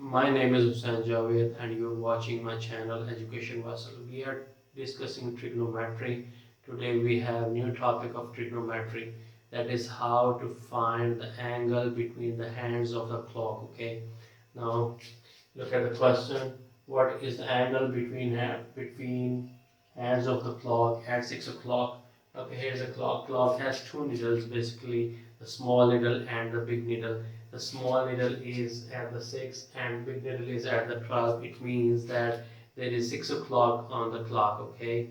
My name is Hussain Javed and you are watching my channel Education Vessel. We are discussing trigonometry. Today we have new topic of trigonometry, that is how to find the angle between the hands of the clock. Okay, now look at the question. What is the angle between hands of the clock at 6 o'clock? Okay, here's the clock. Clock has two needles, basically the small needle and the big needle. The small needle is at the 6 and big needle is at the 12. It means that there is 6 o'clock on the clock. Okay,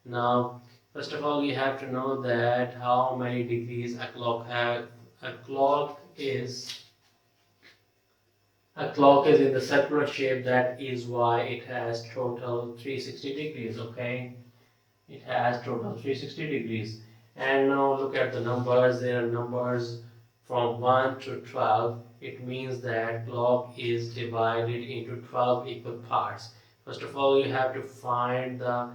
now first of all you have to know that how many degrees a clock has. A clock is in the circular shape. That is why it has total 360 degrees. Okay, it has total 360 degrees. And now look at the numbers. There are numbers from 1 to 12. It means that clock is divided into 12 equal parts. First of all, you have to find the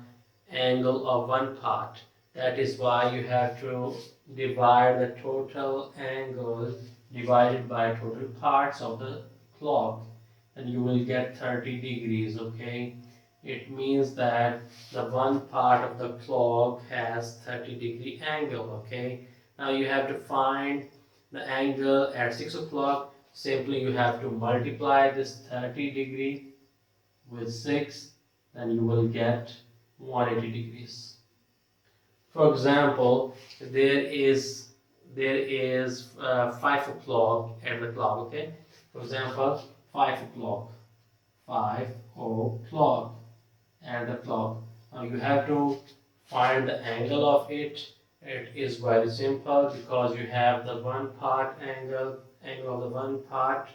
angle of one part. That is why you have to divide the total angle divided by total parts of the clock, and you will get 30 degrees. Okay, it means that the one part of the clock has 30-degree angle. Okay, now you have to find the angle at 6 o'clock. Simply you have to multiply this 30 degree with 6, then you will get 180 degrees. For example, there is 5 o'clock at the clock. Okay, for example, 5 o'clock, 5 o'clock at the clock. Now you have to find the angle of it. It is very simple because you have the one part angle of the one part.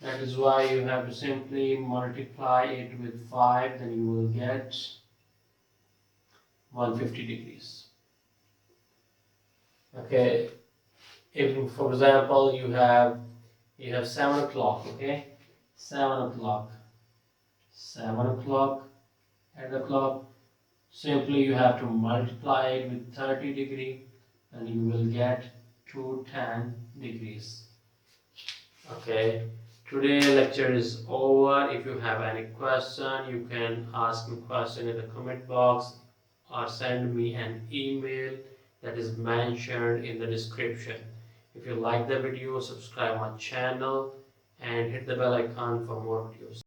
That is why you have to simply multiply it with 5, then you will get 150 degrees. Okay, if for example you have 7 o'clock. Okay, 7 o'clock, 7 o'clock at the clock. Simply you have to multiply it with 30 degree and you will get 210 degrees. Okay, today lecture is over. If you have any question, you can ask me question in the comment box or send me an email that is mentioned in the description. If you like the video, subscribe my channel and hit the bell icon for more videos.